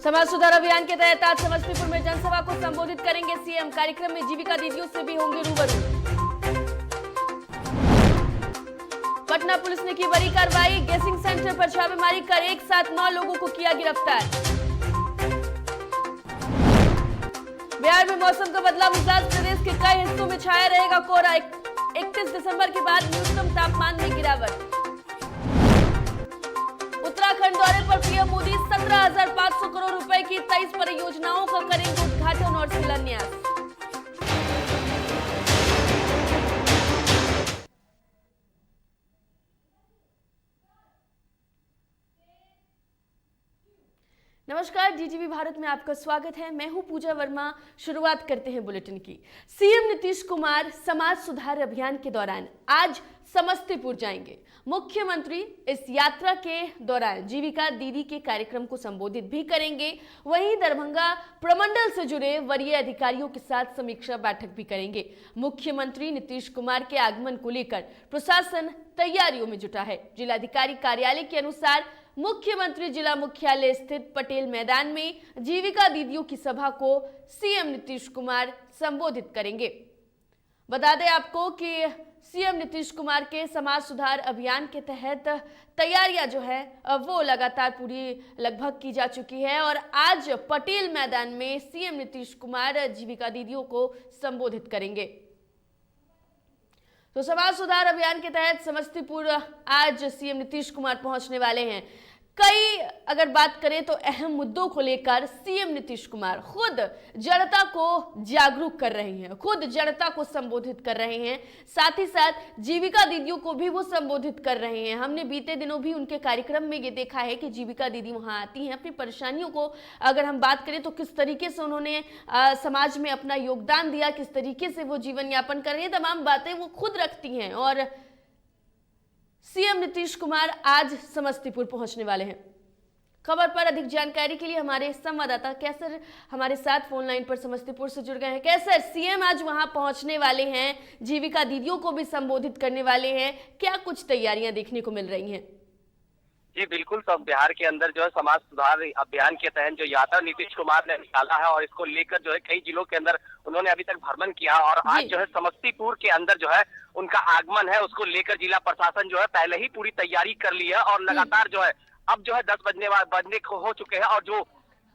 समाज सुधार अभियान के तहत आज समस्तीपुर में जनसभा को संबोधित करेंगे सीएम। कार्यक्रम में जीविका दीदियों से भी होंगे रूबरू। पटना पुलिस ने की बड़ी कार्रवाई, गेसिंग सेंटर पर छापेमारी कर एक साथ 9 लोगों को किया गिरफ्तार। बिहार में मौसम का बदला मिजाज, प्रदेश के कई हिस्सों में छाया रहेगा कोहरा। 31 दिसंबर के बाद न्यूनतम तापमान में गिरावट। उत्तराखंड दौरे पर पीएम मोदी 17,500 करोड़ रुपए की 23 परियोजनाओं का करेंगे उद्घाटन और शिलान्यास। नमस्कार, डीटीवी भारत में आपका स्वागत है। मैं हूं पूजा वर्मा। शुरुआत करते हैं बुलेटिन की। सीएम नीतीश कुमार समाज सुधार अभियान के दौरान आज समस्तीपुर जाएंगे। मुख्यमंत्री इस यात्रा के दौरान जीविका दीदी के कार्यक्रम को संबोधित भी करेंगे। वहीं दरभंगा प्रमंडल से जुड़े वरीय अधिकारियों के साथ समीक्षा बैठक भी करेंगे। मुख्यमंत्री नीतीश कुमार के आगमन को लेकर प्रशासन तैयारियों में जुटा है। जिलाधिकारी कार्यालय के अनुसार मुख्यमंत्री जिला मुख्यालय स्थित पटेल मैदान में जीविका दीदियों की सभा को सीएम नीतीश कुमार संबोधित करेंगे। बता दें आपको कि सीएम नीतीश कुमार के समाज सुधार अभियान के तहत तैयारियां जो है वो लगातार पूरी लगभग की जा चुकी है और आज पटेल मैदान में सीएम नीतीश कुमार जीविका दीदियों को संबोधित करेंगे। तो समाज सुधार अभियान के तहत समस्तीपुर आज सीएम नीतीश कुमार पहुंचने वाले हैं। कई अगर बात करें तो अहम मुद्दों को लेकर सीएम नीतीश कुमार खुद जनता को जागरूक कर रहे हैं, खुद जनता को संबोधित कर रहे हैं, साथ ही साथ जीविका दीदियों को भी वो संबोधित कर रहे हैं। हमने बीते दिनों भी उनके कार्यक्रम में ये देखा है कि जीविका दीदी वहां आती हैं, अपनी परेशानियों को अगर हम बात करें तो किस तरीके से उन्होंने समाज में अपना योगदान दिया, किस तरीके से वो जीवन यापन कर रही है, तमाम बातें वो खुद रखती हैं। और सीएम नीतीश कुमार आज समस्तीपुर पहुंचने वाले हैं। खबर पर अधिक जानकारी के लिए हमारे संवाददाता कैसर हमारे साथ फोन लाइन पर समस्तीपुर से जुड़ गए हैं। कैसर, सीएम आज वहां पहुंचने वाले हैं, जीविका दीदियों को भी संबोधित करने वाले हैं, क्या कुछ तैयारियां देखने को मिल रही हैं? जी बिल्कुल, सब बिहार के अंदर जो है समाज सुधार अभियान के तहत जो यात्रा नीतीश कुमार ने निकाला है और इसको लेकर जो है कई जिलों के अंदर उन्होंने अभी तक भ्रमण किया और आज जो है समस्तीपुर के अंदर जो है उनका आगमन है, उसको लेकर जिला प्रशासन जो है पहले ही पूरी तैयारी कर ली है और लगातार जो है अब जो है 10 बजने को हो चुके हैं और जो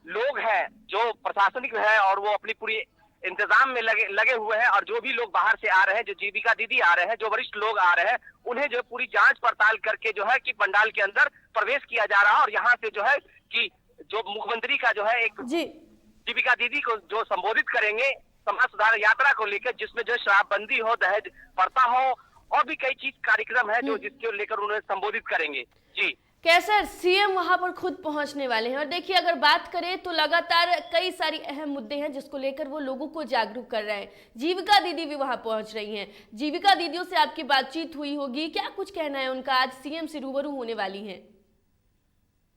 लोग हैं, जो प्रशासनिक है और वो अपनी पूरी इंतजाम में लगे हुए हैं और जो भी लोग बाहर से आ रहे हैं, जो जीविका दीदी आ रहे हैं, जो वरिष्ठ लोग आ रहे हैं, उन्हें जो पूरी जांच पड़ताल करके जो है कि पंडाल के अंदर प्रवेश किया जा रहा है और यहाँ से जो है कि जो मुख्यमंत्री का जो है एक जीविका दीदी को जो संबोधित करेंगे समाज सुधार यात्रा को लेकर, जिसमें जो शराबबंदी हो, दहेज प्रथा हो और भी कई चीज कार्यक्रम है जो जिसके लेकर उन्हें संबोधित करेंगे। जी कैसर, सीएम वहां पर खुद पहुंचने वाले हैं और देखिए अगर बात करें तो लगातार कई सारी अहम मुद्दे हैं जिसको लेकर वो लोगों को जागरूक कर रहे हैं। जीविका दीदी भी वहां पहुंच रही हैं। जीविका दीदियों से आपकी बातचीत हुई होगी, क्या कुछ कहना है उनका? आज सीएम से रूबरू होने वाली हैं।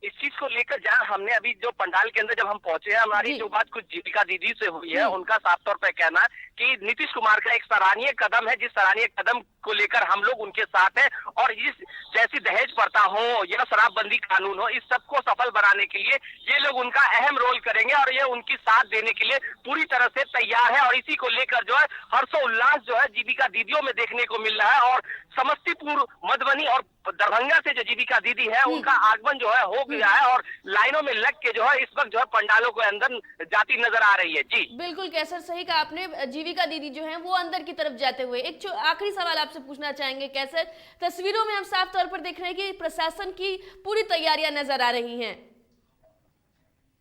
इस चीज को लेकर जहाँ हमने अभी जो पंडाल के अंदर जब हम पहुंचे हैं, हमारी जो बात कुछ जीविका दीदी से हुई है, उनका साफ तौर पर कहना कि नीतीश कुमार का एक सराहनीय कदम है, जिस सराहनीय कदम को लेकर हम लोग उनके साथ हैं और इस जैसी दहेज प्रथा हो या शराबबंदी कानून हो, इस सबको सफल बनाने के लिए ये लोग उनका अहम रोल करेंगे और ये उनकी साथ देने के लिए पूरी तरह से तैयार है और इसी को लेकर जो है हर्षोल्लास जो है जीविका दीदियों में देखने को मिल रहा है और समस्तीपुर, मधुबनी और दरभंगा से जो जीविका दीदी है उनका आगमन जो है हो गया है और लाइनों में लग के जो है इस वक्त जो है पंडालों के अंदर जाती नजर आ रही है। जी बिल्कुल कैसर, सही कहा आपने। जीविका दीदी जो है वो अंदर की तरफ जाते हुए, एक आखिरी सवाल आपसे पूछना चाहेंगे कैसर, तस्वीरों में हम साफ तौर पर देख रहे हैं कि प्रशासन की पूरी तैयारियां नजर आ रही हैं।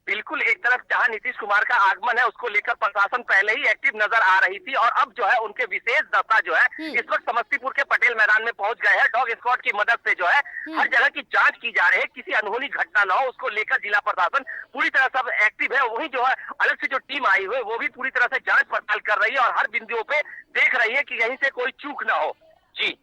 बिल्कुल, एक तरफ जहां नीतीश कुमार का आगमन है उसको लेकर प्रशासन पहले ही एक्टिव नजर आ रही थी और अब जो है उनके विशेष दस्ता जो है इस वक्त समस्तीपुर के पटेल मैदान में पहुंच गए हैं। डॉग स्क्वाड की मदद से जो है हर जगह की जांच की जा रही है, किसी अनहोनी घटना न हो उसको लेकर जिला प्रशासन पूरी तरह से एक्टिव है। वहीं जो है अलग से जो टीम आई हुई है वो भी पूरी तरह से जांच पड़ताल कर रही है और हर बिंदुओं पे देख रही है कि कहीं से कोई चूक न हो। जी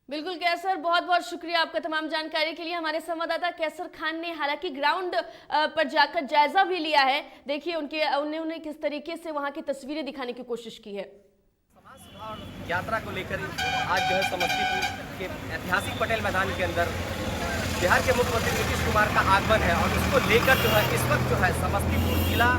बिल्कुल कैसर, बहुत बहुत शुक्रिया आपका तमाम जानकारी के लिए। हमारे संवाददाता कैसर खान ने हालांकि ग्राउंड पर जाकर जायजा भी लिया है। देखिए उन्होंने किस तरीके से वहां की तस्वीरें दिखाने की कोशिश की है। यात्रा को लेकर आज जो है समस्तीपुर के ऐतिहासिक पटेल मैदान के अंदर बिहार के मुख्यमंत्री नीतीश कुमार का आगमन है और इसको लेकर जो है इस वक्त जो है समस्तीपुर जिला,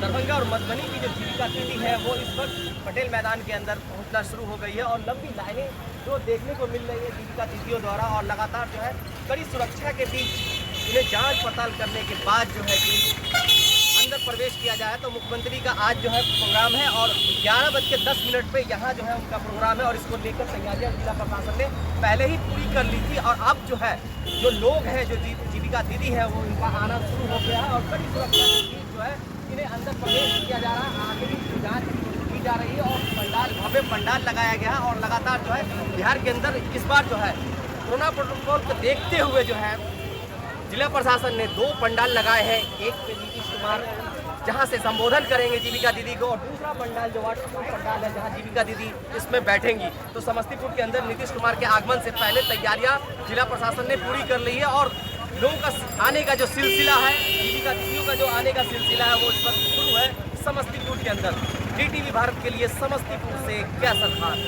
दरभंगा और मधुबनी की जो जीविका दीदी है वो इस वक्त पटेल मैदान के अंदर पहुंचना शुरू हो गई है और लंबी लाइनें जो देखने को मिल रही है जीविका दीदियों द्वारा और लगातार जो है कड़ी सुरक्षा के बीच इन्हें जांच पड़ताल करने के बाद जो है कि अंदर प्रवेश किया जाए। तो मुख्यमंत्री का आज जो है प्रोग्राम है और 11:10 पे यहाँ जो है उनका प्रोग्राम है और इसको लेकर तैयारियां जिला प्रशासन ने पहले ही पूरी कर ली थी और अब जो है जो लोग हैं जो जीविका दीदी है वो इनका आना शुरू हो गया है और कड़ी सुरक्षा के बीच जो है इन्हें अंदर प्रवेश किया जा रहा है। आगे की जाँच की जा रही है और पंडाल भव्य पंडाल लगाया गया है और लगातार जो है बिहार के अंदर इस बार जो है कोरोना प्रोटोकॉल को देखते हुए जो है जिला प्रशासन ने 2 पंडाल लगाए हैं। एक पे नीतीश कुमार जहां से संबोधन करेंगे जीविका दीदी को और दूसरा पंडाल जो वाटरप्रूफ पंडाल है जहां जीविका दीदी इसमें बैठेंगी। तो समस्तीपुर के अंदर नीतीश कुमार के आगमन से पहले तैयारियां जिला प्रशासन ने पूरी कर ली है और लोगों का आने का जो सिलसिला है, जीविका दीदियों का जो आने का सिलसिला है वो इस वक्त शुरू है समस्तीपुर के अंदर। DTV भारत के लिए समस्तीपुर से कैसर खान।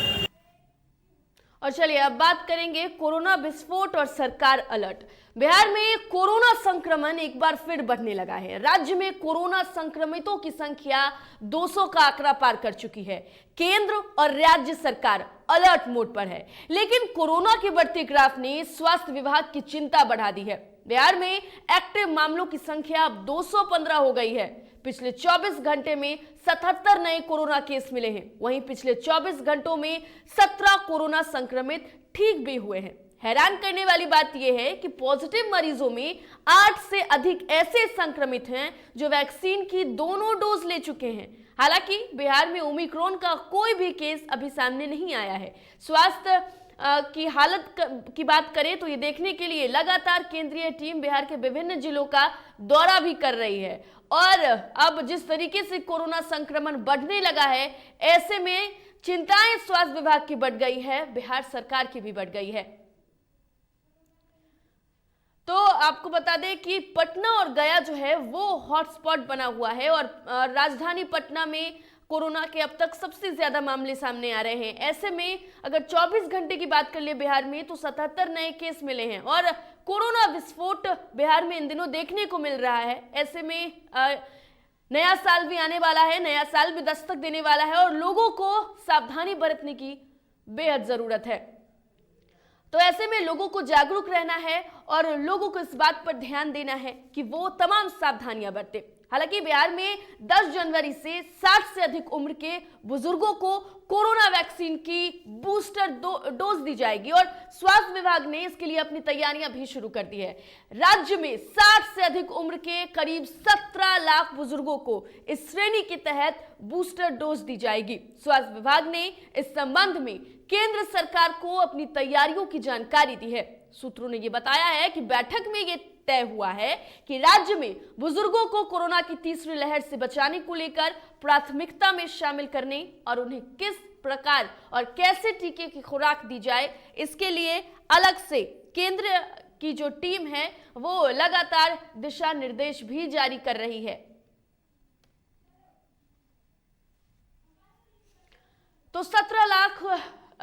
और चलिए अब बात करेंगे कोरोना विस्फोट और सरकार अलर्ट। बिहार में कोरोना संक्रमण एक बार फिर बढ़ने लगा है। राज्य में कोरोना संक्रमितों की संख्या 200 का आंकड़ा पार कर चुकी है। केंद्र और राज्य सरकार अलर्ट मोड पर है, लेकिन कोरोना के बढ़ते ग्राफ ने स्वास्थ्य विभाग की चिंता बढ़ा दी है। बिहार में एक्टिव मामलों की संख्या अब 215 हो गई है। पिछले 24 घंटे में 77 नए कोरोना केस मिले हैं। वहीं पिछले 24 घंटों में 17 कोरोना संक्रमित ठीक भी हुए हैं। हैरान करने वाली बात यह है कि पॉजिटिव मरीजों में 8 से अधिक ऐसे संक्रमित हैं जो वैक्सीन की दोनों डोज ले चुके हैं। हालांकि बिहार में ओमिक्रॉन का कोई भी केस अभी सामने नहीं आया है। स्वास्थ्य की हालत की बात करें तो ये देखने के लिए लगातार केंद्रीय टीम बिहार के विभिन्न जिलों का दौरा भी कर रही है और अब जिस तरीके से कोरोना संक्रमण बढ़ने लगा है, ऐसे में चिंताएं स्वास्थ्य विभाग की बढ़ गई है, बिहार सरकार की भी बढ़ गई है। तो आपको बता दें कि पटना और गया जो है वो हॉटस्पॉट बना हुआ है और राजधानी पटना में कोरोना के अब तक सबसे ज्यादा मामले सामने आ रहे हैं। ऐसे में अगर 24 घंटे की बात कर ले बिहार में तो 77 नए केस मिले हैं और कोरोना विस्फोट बिहार में इन दिनों देखने को मिल रहा है। ऐसे में नया साल भी आने वाला है, नया साल भी दस्तक देने वाला है और लोगों को सावधानी बरतने की बेहद जरूरत है। तो ऐसे में लोगों को जागरूक रहना है और लोगों को इस बात पर ध्यान देना है कि वो तमाम सावधानियां बरतें। हालांकि बिहार में 10 जनवरी से 60 से अधिक उम्र के बुजुर्गों को कोरोना वैक्सीन की बूस्टर डोज दी जाएगी और स्वास्थ्य विभाग ने इसके लिए अपनी तैयारियां भी शुरू कर दी है। राज्य में 60 से अधिक उम्र के करीब 17 लाख बुजुर्गों को इस श्रेणी के तहत बूस्टर डोज दी जाएगी। स्वास्थ्य विभाग ने इस संबंध में केंद्र सरकार को अपनी तैयारियों की जानकारी दी है। सूत्रों ने यह बताया है कि बैठक में यह तय हुआ है कि राज्य में बुजुर्गों को कोरोना की तीसरी लहर से बचाने को लेकर प्राथमिकता में शामिल करने और उन्हें किस प्रकार और कैसे टीके की खुराक दी जाए, इसके लिए अलग से केंद्र की जो टीम है वो लगातार दिशा निर्देश भी जारी कर रही है। तो 17 लाख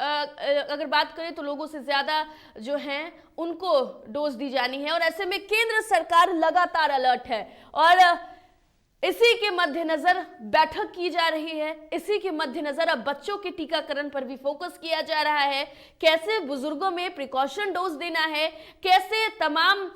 अगर बात करें तो लोगों से ज्यादा जो हैं उनको डोज दी जानी है और ऐसे में केंद्र सरकार लगातार अलर्ट है और इसी के मद्देनजर बैठक की जा रही है। इसी के मद्देनजर अब बच्चों के टीकाकरण पर भी फोकस किया जा रहा है। कैसे बुजुर्गों में प्रिकॉशन डोज देना है, कैसे तमाम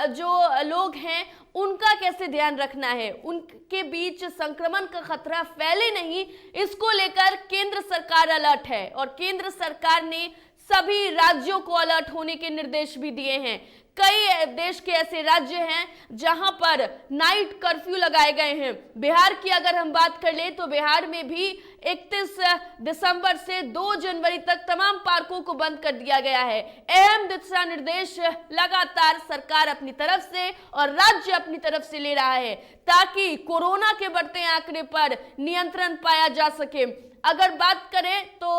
जो लोग हैं उनका कैसे ध्यान रखना है, उनके बीच संक्रमण का खतरा फैले नहीं, इसको लेकर केंद्र सरकार अलर्ट है और केंद्र सरकार ने सभी राज्यों को अलर्ट होने के निर्देश भी दिए हैं। कई देश के ऐसे राज्य हैं जहां पर नाइट कर्फ्यू लगाए गए हैं। बिहार की अगर हम बात कर ले तो बिहार में भी 31 दिसंबर से 2 जनवरी तक तमाम पार्कों को बंद कर दिया गया है। अहम दिशा निर्देश लगातार सरकार अपनी तरफ से और राज्य अपनी तरफ से ले रहा है ताकि कोरोना के बढ़ते आंकड़े पर नियंत्रण पाया जा सके। अगर बात करें तो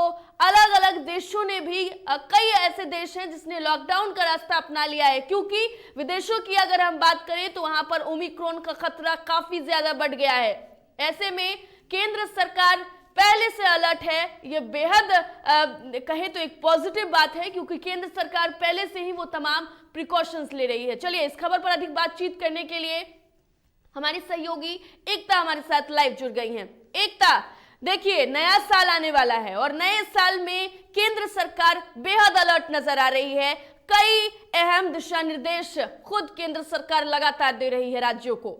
अलग अलग देशों ने भी कई ऐसे देश हैं जिसने लॉकडाउन का रास्ता अपना लिया है, क्योंकि विदेशों की अगर हम बात करें तो वहां पर ओमिक्रॉन का खतरा काफी ज्यादा बढ़ गया है। ऐसे में केंद्र सरकार पहले से अलर्ट है। ये बेहद कहे तो एक पॉजिटिव बात है, क्योंकि केंद्र सरकार पहले से ही वो तमाम प्रिकॉशंस ले रही है। चलिए, इस खबर पर अधिक बातचीत करने के लिए हमारी सहयोगी एकता हमारे साथ लाइव जुड़ गई हैं। एकता, देखिए नया साल आने वाला है और नए साल में केंद्र सरकार बेहद अलर्ट नजर आ रही है। कई अहम दिशा निर्देश खुद केंद्र सरकार लगातार दे रही है राज्यों को।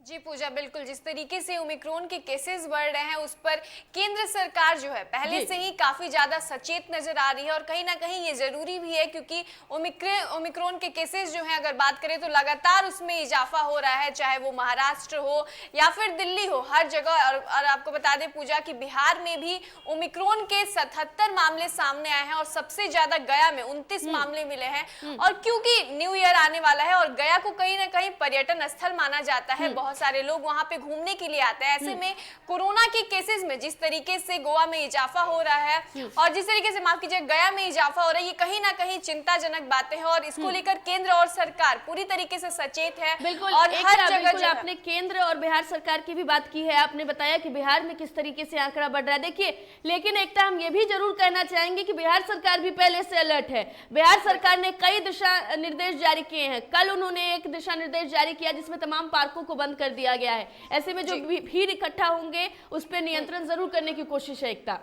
जी पूजा, बिल्कुल जिस तरीके से ओमिक्रॉन के केसेस बढ़ रहे हैं उस पर केंद्र सरकार जो है पहले से ही काफी ज्यादा सचेत नजर आ रही है, और कहीं ना कहीं ये जरूरी भी है, क्योंकि ओमिक्रॉन के केसेस जो हैं अगर बात करें तो लगातार उसमें इजाफा हो रहा है, चाहे वो महाराष्ट्र हो या फिर दिल्ली हो, हर जगह। और आपको बता दें पूजा कि बिहार में भी ओमिक्रॉन के 77 मामले सामने आए हैं और सबसे ज्यादा गया में 29 मामले मिले हैं। और क्योंकि न्यू ईयर आने वाला है और गया को कहीं ना कहीं पर्यटन स्थल माना जाता है, बहुत सारे लोग वहां पे घूमने के लिए आते हैं। ऐसे में कोरोना के केसेस में जिस तरीके से गोवा में इजाफा हो रहा है और जिस तरीके से, माफ कीजिए, गया में इजाफा हो रहा है, ये कहीं ना कहीं चिंताजनक बातें हैं और इसको लेकर केंद्र और सरकार पूरी तरीके से सचेत है। बिल्कुल, और हर जगह आपने केंद्र और बिहार सरकार की भी बात की है। आपने बताया कि बिहार में किस तरीके से आंकड़ा बढ़ रहा है। देखिए, लेकिन एकता, हम ये भी जरूर कहना चाहेंगे कि बिहार सरकार भी पहले से अलर्ट है। बिहार सरकार ने कई दिशा निर्देश जारी किए हैं। कल उन्होंने एक दिशा निर्देश जारी किया जिसमें तमाम पार्कों को बंद कर दिया गया है। ऐसे में जो भीड़ इकट्ठा होंगे उस पर नियंत्रण जरूर करने की कोशिश है एकता।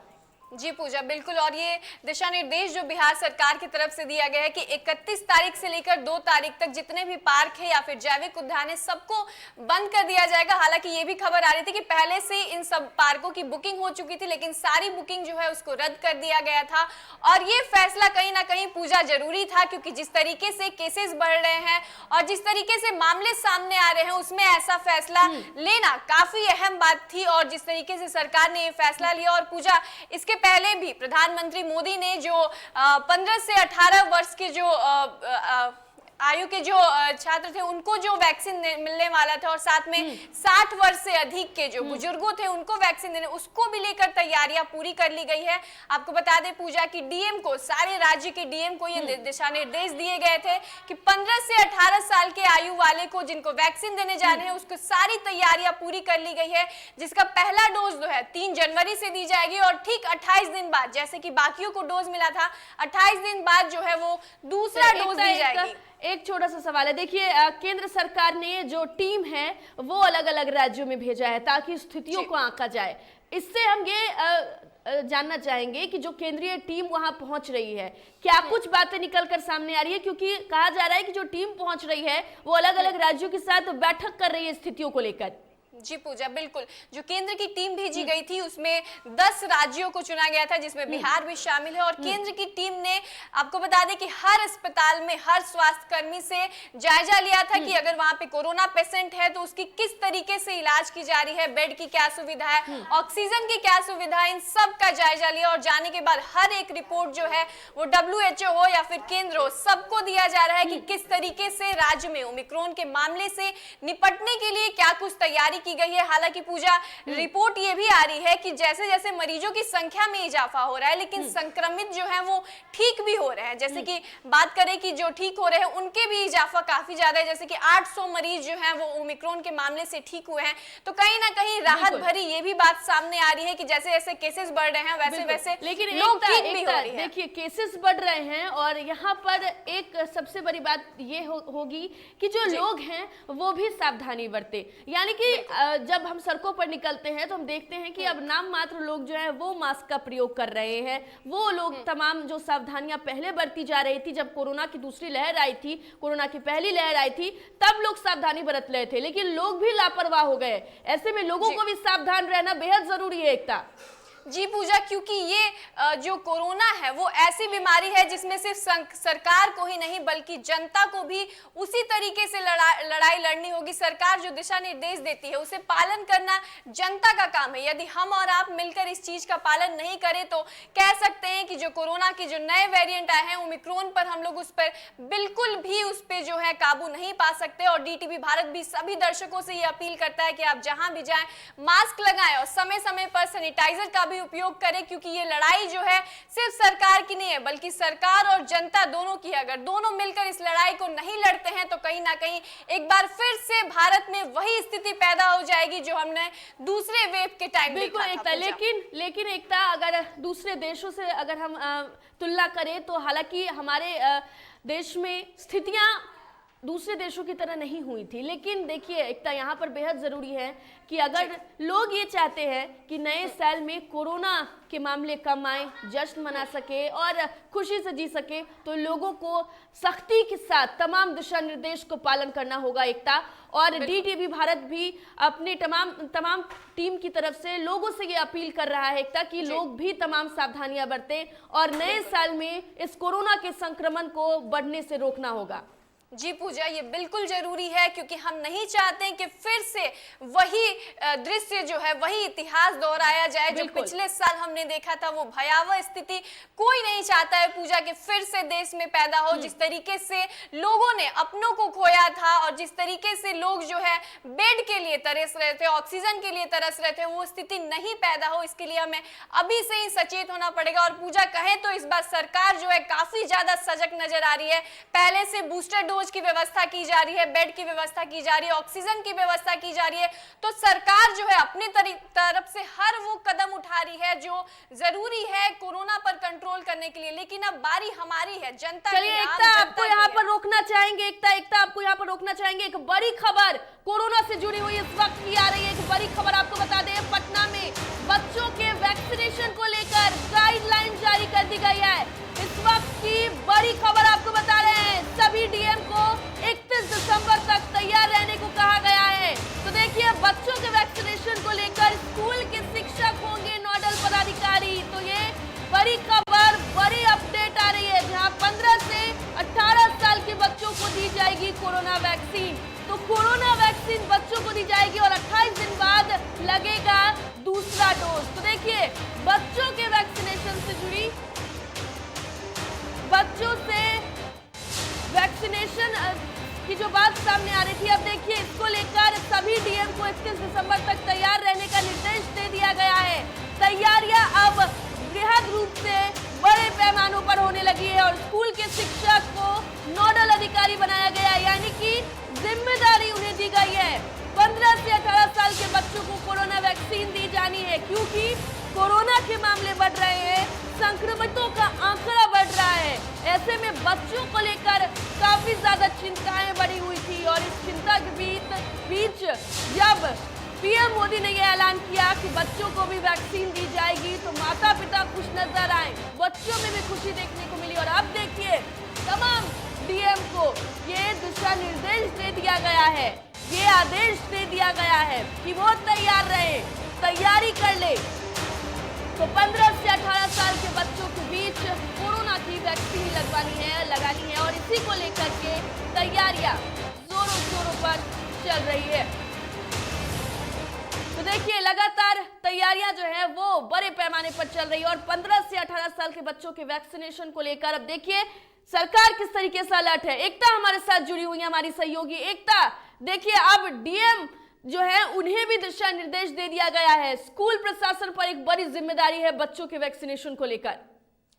जी पूजा, बिल्कुल। और ये दिशा निर्देश जो बिहार सरकार की तरफ से दिया गया है कि 31 तारीख से लेकर 2 तारीख तक जितने भी पार्क है या फिर जैविक उद्यान है सबको बंद कर दिया जाएगा। हालांकि ये भी खबर आ रही थी कि पहले से इन सब पार्कों की बुकिंग हो चुकी थी, लेकिन सारी बुकिंग जो है उसको रद्द कर दिया गया था। और ये फैसला कहीं ना कहीं पूजा जरूरी था, क्योंकि जिस तरीके से केसेस बढ़ रहे हैं और जिस तरीके से मामले सामने आ रहे हैं उसमें ऐसा फैसला लेना काफी अहम बात थी। और जिस तरीके से सरकार ने ये फैसला लिया, और पूजा इसके पहले भी प्रधानमंत्री मोदी ने जो 15 से 18 वर्ष के जो आयु के जो छात्र थे उनको जो वैक्सीन मिलने वाला था, और साथ में 60 वर्ष से अधिक के जो बुजुर्गों थे उनको वैक्सीन देने, उसको भी लेकर तैयारियां पूरी कर ली गई है। आपको बता दें पूजा की डीएम को, सारे राज्य के डीएम को ये दिशा निर्देश दिए गए थे कि 15 से 18 साल के आयु वाले को जिनको वैक्सीन देने जाने हैं उसको सारी तैयारियां पूरी कर ली गई है, जिसका पहला डोज जो है 3 जनवरी से दी जाएगी और ठीक 28 दिन बाद, जैसे कि बाकियों को डोज मिला था, 28 दिन बाद जो है वो दूसरा डोज दी जाएगी। एक छोटा सा सवाल है, देखिए केंद्र सरकार ने जो टीम है वो अलग अलग राज्यों में भेजा है ताकि स्थितियों को आंका जाए। इससे हम ये जानना चाहेंगे कि जो केंद्रीय टीम वहां पहुंच रही है, क्या कुछ बातें निकलकर सामने आ रही है? क्योंकि कहा जा रहा है कि जो टीम पहुंच रही है वो अलग अलग राज्यों के साथ बैठक कर रही है स्थितियों को लेकर। जी पूजा, बिल्कुल। जो केंद्र की टीम भेजी गई थी उसमें 10 राज्यों को चुना गया था, जिसमें बिहार भी शामिल है। और केंद्र की टीम ने, आपको बता दें कि हर अस्पताल में हर स्वास्थ्य कर्मी से जायजा लिया था कि अगर वहां पे कोरोना पेशेंट है तो उसकी किस तरीके से इलाज की जा रही है, बेड की क्या सुविधा है, ऑक्सीजन की क्या सुविधा है, इन सब का जायजा लिया। और जाने के बाद हर एक रिपोर्ट जो है वो WHO हो या फिर केंद्र हो, सबको दिया जा रहा है कि किस तरीके से राज्य में ओमिक्रॉन के मामले से निपटने के लिए क्या कुछ तैयारी की गई है। हालांकि पूजा, रिपोर्ट ये भी आ रही है कि जैसे जैसे मरीजों की संख्या में इजाफा हो रहा है, लेकिन संक्रमित जो है वो ठीक भी हो रहे हैं। जैसे कि बात करें कि जो ठीक हो रहे हैं उनके भी इजाफा काफी ज्यादा है, जैसे कि 800 मरीज जो हैं वो ओमिक्रॉन के मामले से ठीक हुए हैं। तो कहीं ना कहीं राहत भरी ये भी बात सामने आ रही है कि जैसे जैसे केसेस बढ़ रहे हैं वैसे वैसे लेकिन लोग ठीक भी हो रही है। देखिए, केसेस बढ़ रहे हैं और यहाँ पर एक सबसे बड़ी बात ये होगी कि जो लोग हैं वो भी सावधानी बरते। यानी कि जब हम सड़कों पर निकलते हैं तो हम देखते हैं कि अब नाम मात्र लोग जो है वो मास्क का प्रयोग कर रहे हैं। वो लोग तमाम जो सावधानियां पहले बरती जा रही थी, जब कोरोना की दूसरी लहर आई थी, कोरोना की पहली लहर आई थी, तब लोग सावधानी बरत रहे थे, लेकिन लोग भी लापरवाह हो गए। ऐसे में लोगों को भी सावधान रहना बेहद जरूरी है एकता। जी पूजा, क्योंकि ये जो कोरोना है वो ऐसी बीमारी है जिसमें सिर्फ सरकार को ही नहीं बल्कि जनता को भी उसी तरीके से लड़ाई लड़नी होगी। सरकार जो दिशा निर्देश देती है उसे पालन करना जनता का काम है। यदि हम और आप मिलकर इस चीज का पालन नहीं करें तो कह सकते हैं कि जो कोरोना के जो नए वेरिएंट आए हैं ओमिक्रॉन पर, हम लोग उस पर बिल्कुल भी उस पर जो है काबू नहीं पा सकते। और DTV भारत भी सभी दर्शकों से ये अपील करता है कि आप जहां भी जाएं मास्क लगाएं और समय समय पर सैनिटाइजर का भी भी उपयोग करें, क्योंकि ये लड़ाई जो है सिर्फ सरकार की नहीं है बल्कि सरकार और जनता दोनों की है। अगर दोनों मिलकर इस लड़ाई को नहीं लड़ते हैं तो कहीं ना कहीं एक बार फिर से भारत में वही स्थिति पैदा हो जाएगी जो हमने दूसरे वेव के टाइम बिल्कुल एकता, लेकिन एकता अगर दूसरे देशों से अगर हम तुलना करें तो हालांकि हमारे देश में स्थितियां दूसरे देशों की तरह नहीं हुई थी, लेकिन देखिए एकता यहाँ पर बेहद जरूरी है कि अगर लोग ये चाहते हैं कि नए साल में कोरोना के मामले कम आए, जश्न मना सके और खुशी से जी सके, तो लोगों को सख्ती के साथ तमाम दिशा निर्देश को पालन करना होगा एकता। और डीटीवी भारत भी अपने तमाम टीम की तरफ से लोगों से ये अपील कर रहा है एकता कि लोग भी तमाम सावधानियां बरतें और नए साल में इस कोरोना के संक्रमण को बढ़ने से रोकना होगा। जी पूजा, ये बिल्कुल जरूरी है क्योंकि हम नहीं चाहते हैं कि फिर से वही दृश्य जो है, वही इतिहास दोहराया जाए जो पिछले साल हमने देखा था। वो भयावह स्थिति कोई नहीं चाहता है पूजा कि फिर से देश में पैदा हो। जिस तरीके से लोगों ने अपनों को खोया था और जिस तरीके से लोग जो है बेड के लिए तरस रहे थे, ऑक्सीजन के लिए तरस रहे थे, वो स्थिति नहीं पैदा हो, इसके लिए हमें अभी से ही सचेत होना पड़ेगा। और पूजा कहें तो इस बार सरकार जो है काफी ज्यादा सजग नजर आ रही है। पहले से बूस्टर डोज की व्यवस्था की जा रही है, बेड की व्यवस्था की जा रही है, ऑक्सीजन की व्यवस्था की जा रही है। तो सरकार जो है अपनी तरफ से हर वो कदम उठा रही है जो जरूरी है कोरोना पर कंट्रोल करने के लिए। लेकिन अब बारी हमारी है, जनता। चलिए एकता, आपको यहाँ पर रोकना चाहेंगे एकता आपको यहाँ पर रोकना चाहेंगे। एक बड़ी खबर कोरोना से जुड़ी हुई इस वक्त की आ रही है। एक बड़ी खबर आपको बता दें, पटना में बच्चों के वैक्सीनेशन को लेकर गाइडलाइन जारी कर दी गई है। इस वक्त की बड़ी खबर आपको बता रहे हैं, सभी डीएम को 31 दिसंबर तक तैयार रहने को कहा गया है। तो देखिए, बच्चों के वैक्सीनेशन को लेकर स्कूल के शिक्षक होंगे नोडल पदाधिकारी। तो ये बड़ी खबर, बड़ी अपडेट आ रही है, जहां 15 से 18 साल के बच्चों को दी जाएगी कोरोना वैक्सीन। तो कोरोना वैक्सीन बच्चों को दी जाएगी और 28 दिन बाद लगेगा दूसरा डोज। तो देखिए, बच्चों के वैक्सीनेशन से जुड़ी, बच्चों से वैक्सीनेशन की जो बात सामने आ रही थी, अब देखिए इसको लेकर सभी डीएम को 31 दिसंबर तक तैयार रहने का निर्देश दे दिया गया है। तैयारियां अब बृहद रूप से बड़े पैमानों पर होने लगी है और स्कूल के शिक्षक को नोडल अधिकारी बनाया गया है, यानी कि जिम्मेदारी उन्हें दी गई है। 15 से 18 साल के बच्चों को कोरोना वैक्सीन दी जानी है, क्योंकि कोरोना के मामले बढ़ रहे हैं, संक्रमितों का आंकड़ा बढ़ रहा है। ऐसे में बच्चों को लेकर काफी ज्यादा चिंताएं बढ़ी हुई थी और इस चिंता के बीच जब पीएम मोदी ने यह ऐलान किया कि बच्चों को भी वैक्सीन दी जाएगी, तो माता पिता खुश नजर आए, बच्चों में भी खुशी देखने को मिली। और अब देखिए, तमाम डीएम को ये दिशा निर्देश दे दिया गया है, ये आदेश दे दिया गया है कि वो तैयार रहे, तैयारी कर ले। तो 15 से 18 साल के बच्चों के बीच कोरोना की वैक्सीन लगानी है और इसी को लेकर के तैयारियां जोरों पर चल रही है। तो देखिए, लगातार तैयारियां जो है वो बड़े पैमाने पर चल रही है और 15 से 18 साल के बच्चों के वैक्सीनेशन को लेकर अब देखिए सरकार किस तरीके से अलर्ट है। एकता हमारे साथ जुड़ी हुई है, हमारी सहयोगी। एकता, देखिए अब डीएम जो है उन्हें भी दिशा निर्देश दे दिया गया है। स्कूल प्रशासन पर एक बड़ी जिम्मेदारी है बच्चों के वैक्सीनेशन को लेकर।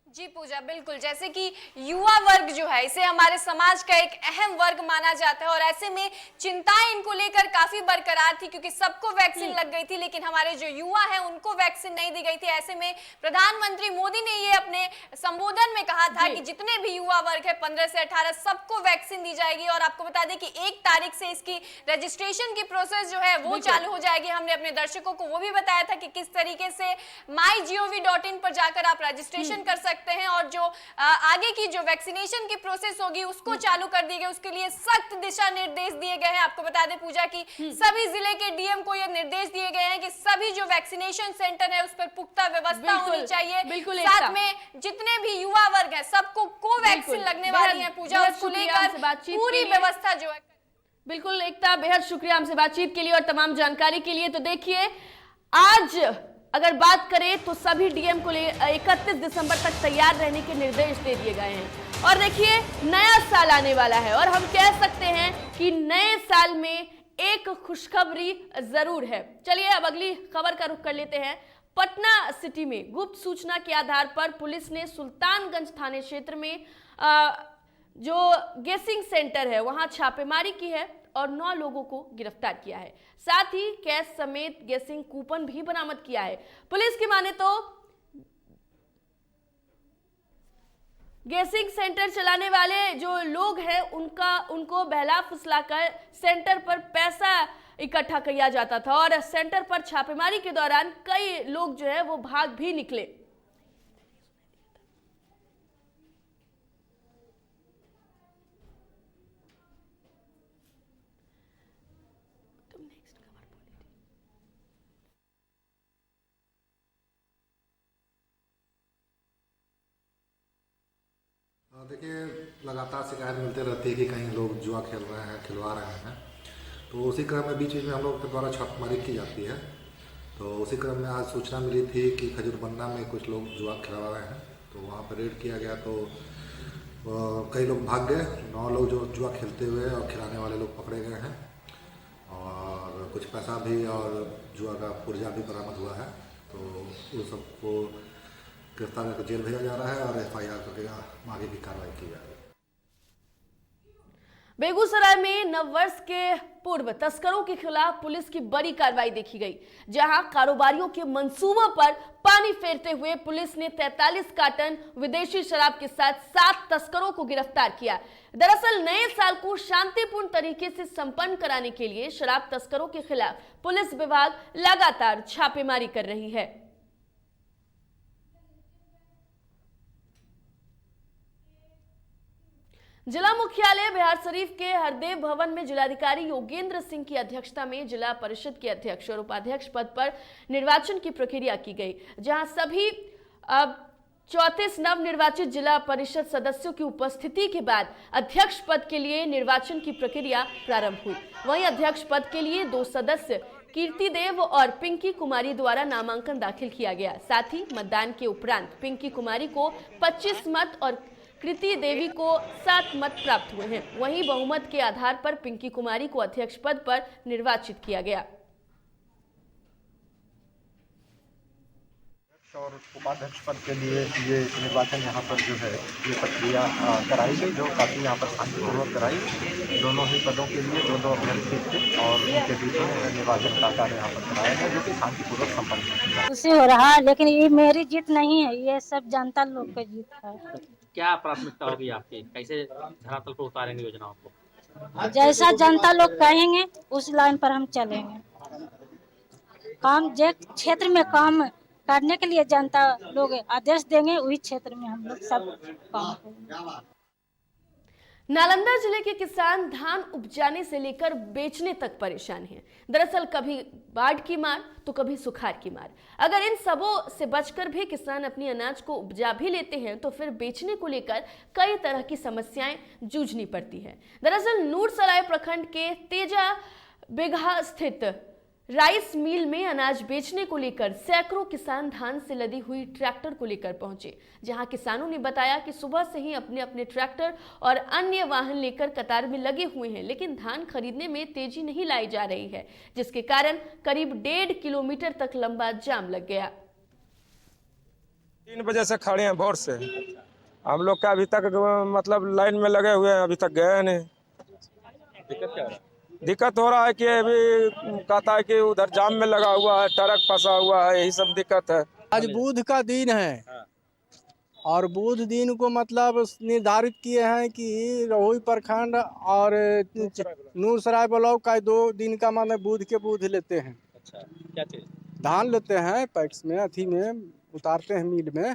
जी पूजा, बिल्कुल, जैसे कि युवा वर्ग जो है इसे हमारे समाज का एक अहम वर्ग माना जाता है और ऐसे में चिंताएं इनको लेकर काफी बरकरार थी क्योंकि सबको वैक्सीन लग गई थी, लेकिन हमारे जो युवा हैं उनको वैक्सीन नहीं दी गई थी। ऐसे में प्रधानमंत्री मोदी ने ये अपने संबोधन में कहा था कि जितने भी युवा वर्ग है 15 से 18 सबको वैक्सीन दी जाएगी। और आपको बता दें कि 1 तारीख से इसकी रजिस्ट्रेशन की प्रोसेस जो है वो चालू हो जाएगी। हमने अपने दर्शकों को वो भी बताया था कि किस तरीके से mygov.in पर जाकर आप रजिस्ट्रेशन कर सकते हैं और जो आगे की जो वैक्सीनेशन की प्रोसेस होगी उसको चालू कर दी गई। उसके लिए सख्त दिशा निर्देश दिए गए हैं। आपको बता दें पूजा की सभी जिले के डीएम को यह निर्देश दिए गए हैं कि सभी जो वैक्सीनेशन सेंटर है उस पर पुख्ता व्यवस्था होनी चाहिए। साथ में जितने भी युवा वर्ग है सबको कोवैक्सीन लगने वाली है पूजा, उसको लेकर पूरी व्यवस्था जो है। बिल्कुल एकता, बेहद शुक्रिया हमसे बातचीत के लिए और तमाम जानकारी के लिए। तो देखिए, आज अगर बात करें तो सभी डीएम को 31 दिसंबर तक तैयार रहने के निर्देश दे दिए गए हैं। और देखिए, नया साल आने वाला है और हम कह सकते हैं कि नए साल में एक खुशखबरी जरूर है। चलिए अब अगली खबर का रुख कर लेते हैं। पटना सिटी में गुप्त सूचना के आधार पर पुलिस ने सुल्तानगंज थाने क्षेत्र में जो गेसिंग सेंटर है वहां छापेमारी की है और 9 लोगों को गिरफ्तार किया है। साथ ही कैश समेत गेसिंग कूपन भी बरामद किया है। पुलिस की माने तो गेसिंग सेंटर चलाने वाले जो लोग हैं उनको बहला फुसलाकर सेंटर पर पैसा इकट्ठा किया जाता था और सेंटर पर छापेमारी के दौरान कई लोग जो है वो भाग भी निकले। देखिए, लगातार शिकायत मिलते रहती है कि कहीं लोग जुआ खेल रहे हैं, खिलवा रहे हैं। तो उसी क्रम में बीच में हम लोग के द्वारा छापेमारी की जाती है। तो उसी क्रम में आज सूचना मिली थी कि खजूरबन्ना में कुछ लोग जुआ खिलवा रहे हैं, तो वहाँ पर रेड किया गया। तो कई लोग भाग गए। 9 लोग जो जुआ खेलते हुए और खिलाने वाले लोग पकड़े गए हैं और कुछ पैसा भी और जुआ का पुर्जा भी बरामद हुआ है। तो उन सबको गिरफ्तार करके जेल भेजा जा रहा है और FIR करके आगे भी कार्रवाई की जा रही है। बेगूसराय में नववर्ष के पूर्व तस्करों के खिलाफ पुलिस की बड़ी कार्रवाई देखी गई, जहां कारोबारियों के मंसूबों पर पानी फेरते हुए पुलिस ने 43 कार्टन विदेशी शराब के साथ 7 तस्करों को गिरफ्तार किया। दरअसल नए साल को शांतिपूर्ण तरीके से संपन्न कराने के लिए शराब तस्करों के खिलाफ पुलिस विभाग लगातार छापेमारी कर रही है। जिला मुख्यालय बिहारशरीफ के हरदेव भवन में जिलाधिकारी योगेंद्र सिंह की अध्यक्षता में जिला परिषद के अध्यक्ष और उपाध्यक्ष पद पर निर्वाचन की प्रक्रिया की गई, जहां सभी 34 नवनिर्वाचित जिला परिषद सदस्यों की उपस्थिति के बाद अध्यक्ष पद के लिए निर्वाचन की प्रक्रिया प्रारंभ हुई। वहीं अध्यक्ष पद के लिए 2 सदस्य कीर्ति देव और पिंकी कुमारी द्वारा नामांकन दाखिल किया गया। साथ ही मतदान के उपरांत पिंकी कुमारी को 25 मत और कृति देवी को 7 मत प्राप्त हुए हैं। वहीं बहुमत के आधार पर पिंकी कुमारी को अध्यक्ष पद पर निर्वाचित किया गया। और उपाध्यक्ष पद के लिए ये निर्वाचन यहाँ पर जो है ये प्रक्रिया कराई गई, जो काफ़ी यहाँ पर शांतिपूर्वक कराई। दोनों ही पदों के लिए 2 अभ्यर्थी थे और उनके बीच में निर्वाचन का कार्य यहाँ पर कराया गया, जो कि शांतिपूर्वक संपन्न हुआ। उसे हो रहा है, लेकिन ये मेरी जीत नहीं है, ये सब जनता लोग का जीत है। क्या प्राथमिकता होगी आपकी, कैसे धरातल पर उतारेंगे योजनाओं को? जैसा जनता लोग कहेंगे उस लाइन पर हम चलेंगे। काम जो क्षेत्र में काम करने के लिए जनता लोग आदेश देंगे, वही क्षेत्र में हम लोग सब काम करेंगे। नालंदा जिले के किसान धान उपजाने से लेकर बेचने तक परेशान हैं। दरअसल कभी बाढ़ की मार तो कभी सुखाड़ की मार। अगर इन सबों से बचकर भी किसान अपनी अनाज को उपजा भी लेते हैं तो फिर बेचने को लेकर कई तरह की समस्याएं जूझनी पड़ती है। दरअसल नूरसराय प्रखंड के तेजा बिगहा स्थित राइस मिल में अनाज बेचने को लेकर सैकड़ों किसान धान से लदी हुई ट्रैक्टर को लेकर पहुंचे, जहां किसानों ने बताया कि सुबह से ही अपने अपने ट्रैक्टर और अन्य वाहन लेकर कतार में लगे हुए हैं, लेकिन धान खरीदने में तेजी नहीं लाई जा रही है, जिसके कारण करीब 1.5 किलोमीटर तक लंबा जाम लग गया। 3 बजे से खड़े हैं भोर से, हम लोग का अभी तक मतलब लाइन में लगे हुए हैं, अभी तक गए नहीं। दिक्कत क्या हो रहा है? दिक्कत हो रहा है कि अभी कहता है कि उधर जाम में लगा हुआ है, ट्रक फंसा हुआ है, यही सब दिक्कत है। आज बुध का दिन है और बुध दिन को मतलब निर्धारित किए हैं कि रहुई प्रखंड और नूरसराय ब्लॉक का 2 दिन का मतलब बुध के बुध लेते हैं। अच्छा, क्या चीज? धान लेते हैं पैक्स में, अथी में उतारते हैं मिल में,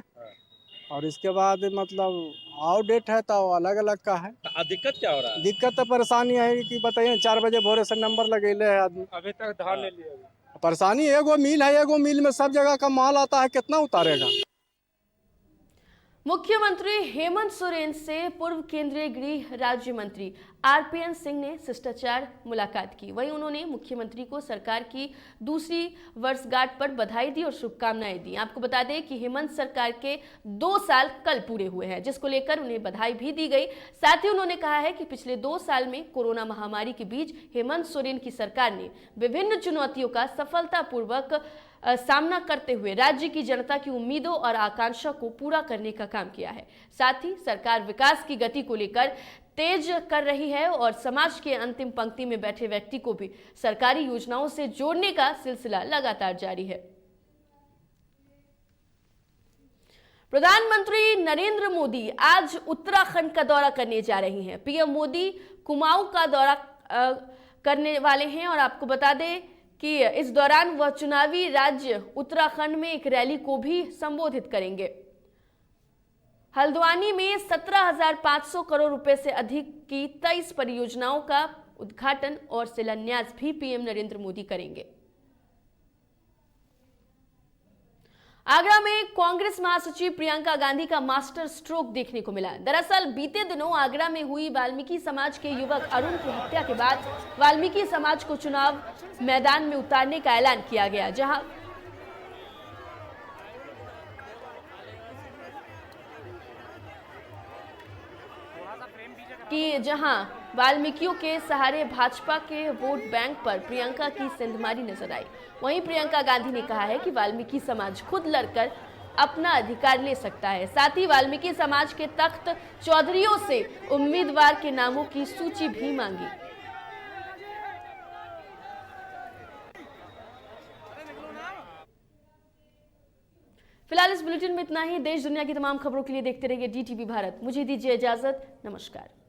और इसके बाद मतलब आउट डेट है तो अलग अलग का है। दिक्कत क्या हो रहा है? दिक्कत तो परेशानी है कि बताइए 4 बजे भोरे से नंबर लगेले है आदमी, अभी तक धान नहीं लिया। परेशानी एगो मिल है, एगो मिल में सब जगह का माल आता है, कितना उतारेगा। मुख्यमंत्री हेमंत सोरेन से पूर्व केंद्रीय गृह राज्य मंत्री RPN सिंह ने शिष्टाचार मुलाकात की। वहीं उन्होंने मुख्यमंत्री को सरकार की दूसरी वर्षगांठ पर बधाई दी और शुभकामनाएं दी। आपको बता दें कि हेमंत सरकार के 2 साल कल पूरे हुए हैं, जिसको लेकर उन्हें बधाई भी दी गई। साथ ही उन्होंने कहा है कि पिछले 2 साल में कोरोना महामारी के बीच हेमंत सोरेन की सरकार ने विभिन्न चुनौतियों का सफलतापूर्वक सामना करते हुए राज्य की जनता की उम्मीदों और आकांक्षा को पूरा करने का काम किया है। साथ ही सरकार विकास की गति को लेकर तेज कर रही है और समाज के अंतिम पंक्ति में बैठे व्यक्ति को भी सरकारी योजनाओं से जोड़ने का सिलसिला लगातार जारी है। प्रधानमंत्री नरेंद्र मोदी आज उत्तराखंड का दौरा करने जा रही हैं। पीएम मोदी कुमाऊं का दौरा करने वाले हैं और आपको बता दें कि इस दौरान वह चुनावी राज्य उत्तराखंड में एक रैली को भी संबोधित करेंगे। हल्द्वानी में 17,500 करोड़ रुपए से अधिक की 23 परियोजनाओं का उद्घाटन और शिलान्यास भी पीएम नरेंद्र मोदी करेंगे। आगरा में कांग्रेस महासचिव प्रियंका गांधी का मास्टर स्ट्रोक देखने को मिला। दरअसल बीते दिनों आगरा में हुई वाल्मीकि समाज के युवक अरुण की हत्या के बाद वाल्मीकि समाज को चुनाव मैदान में उतारने का ऐलान किया गया, जहां वाल्मीकियों के सहारे भाजपा के वोट बैंक पर प्रियंका की सेंधमारी नजर आई। वहीं प्रियंका गांधी ने कहा है कि वाल्मीकि समाज खुद लड़कर अपना अधिकार ले सकता है। साथ ही वाल्मीकि समाज के तख्त चौधरियों से उम्मीदवार के नामों की सूची भी मांगी। फिलहाल इस बुलेटिन में इतना ही। देश दुनिया की तमाम खबरों के लिए देखते रहिए DTV भारत। मुझे दीजिए इजाजत। नमस्कार।